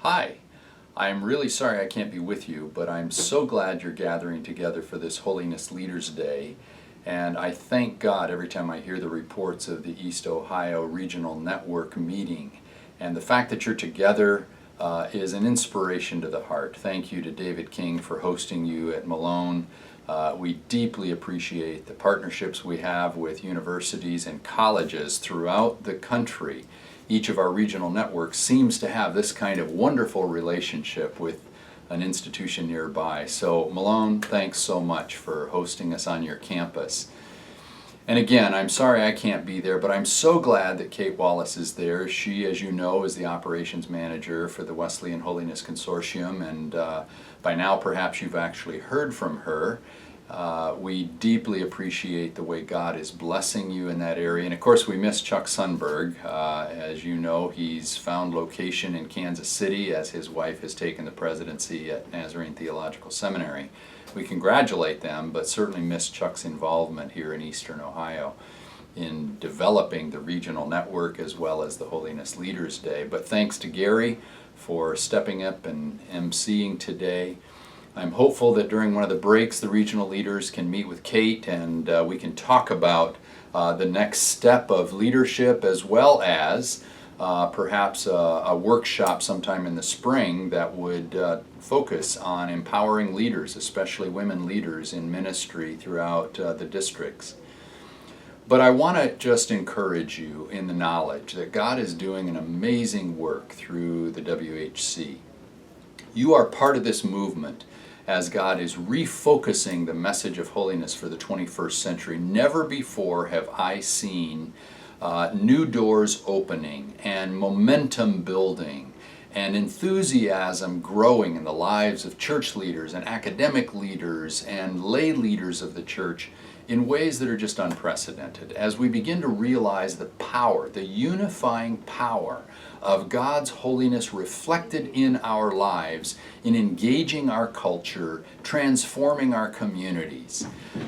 Hi, I'm really sorry I can't be with you, but I'm so glad you're gathering together for this Holiness Leaders Day. And I thank God every time I hear the reports of the East Ohio Regional Network meeting. And the fact that you're together is an inspiration to the heart. Thank you to David King for hosting you at Malone. We deeply appreciate the partnerships we have with universities and colleges throughout the country. Each of our regional networks seems to have this kind of wonderful relationship with an institution nearby. So Malone, thanks so much for hosting us on your campus. And again, I'm sorry I can't be there, but I'm so glad that Kate Wallace is there. She, as you know, is the operations manager for the Wesleyan Holiness Consortium, and by now perhaps you've actually heard from her. We deeply appreciate the way God is blessing you in that area. And of course, we miss Chuck Sundberg. As you know, he's found location in Kansas City as his wife has taken the presidency at Nazarene Theological Seminary. We congratulate them, but certainly miss Chuck's involvement here in Eastern Ohio in developing the regional network as well as the Holiness Leaders Day. But thanks to Gary for stepping up and emceeing today. I'm hopeful that during one of the breaks the regional leaders can meet with Kate and we can talk about the next step of leadership, as well as perhaps a workshop sometime in the spring that would focus on empowering leaders, especially women leaders in ministry throughout the districts. But I want to just encourage you in the knowledge that God is doing an amazing work through the WHC. You are part of this movement as God is refocusing the message of holiness for the 21st century. Never before have I seen new doors opening and momentum building and enthusiasm growing in the lives of church leaders and academic leaders and lay leaders of the church in ways that are just unprecedented. As we begin to realize the power, the unifying power of God's holiness reflected in our lives, in engaging our culture, transforming our communities.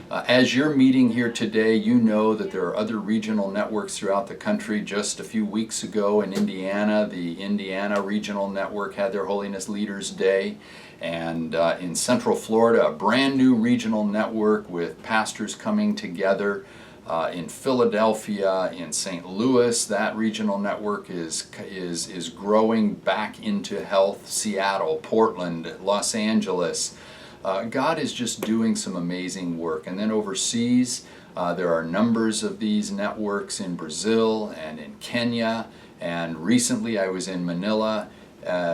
As you're meeting here today, you know that there are other regional networks throughout the country. Just a few weeks ago in Indiana, the Indiana Regional Network had their Holiness Leaders Day. And in Central Florida, a brand new regional network with pastors coming together. In Philadelphia, in St. Louis, that regional network is growing back into health. Seattle, Portland, Los Angeles. God is just doing some amazing work. And then overseas, there are numbers of these networks in Brazil and in Kenya. And recently I was in Manila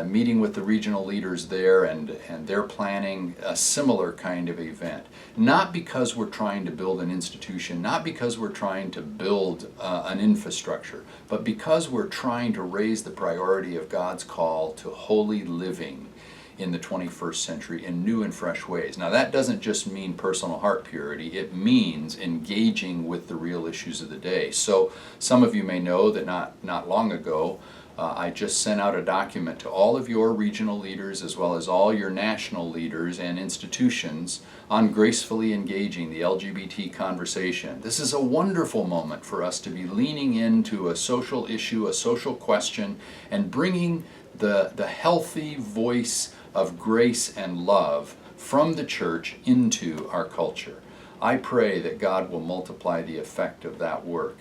meeting with the regional leaders there, and they're planning a similar kind of event. Not because we're trying to build an institution, not because we're trying to build an infrastructure, but because we're trying to raise the priority of God's call to holy living in the 21st century in new and fresh ways. Now that doesn't just mean personal heart purity, it means engaging with the real issues of the day. So some of you may know that not long ago, I just sent out a document to all of your regional leaders as well as all your national leaders and institutions on gracefully engaging the LGBT conversation. This is a wonderful moment for us to be leaning into a social issue, a social question, and bringing the healthy voice of grace and love from the church into our culture. I pray that God will multiply the effect of that work.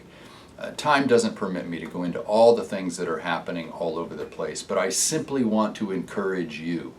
Time doesn't permit me to go into all the things that are happening all over the place, but I simply want to encourage you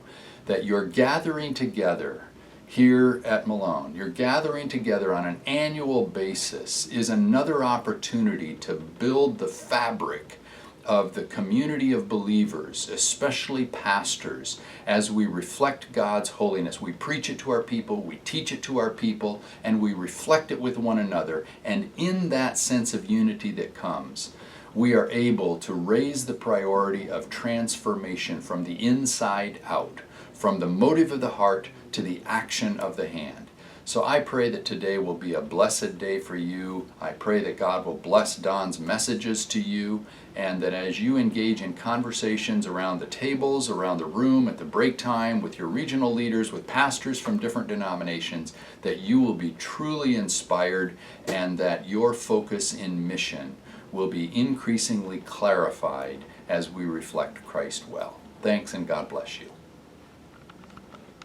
that you're gathering together here at Malone. You're gathering together on an annual basis is another opportunity to build the fabric of the community of believers, especially pastors, as we reflect God's holiness. We preach it to our people, we teach it to our people, and we reflect it with one another. And in that sense of unity that comes, we are able to raise the priority of transformation from the inside out, from the motive of the heart to the action of the hand. So I pray that today will be a blessed day for you. I pray that God will bless Don's messages to you, and that as you engage in conversations around the tables, around the room, at the break time, with your regional leaders, with pastors from different denominations, that you will be truly inspired and that your focus in mission will be increasingly clarified as we reflect Christ well. Thanks, and God bless you.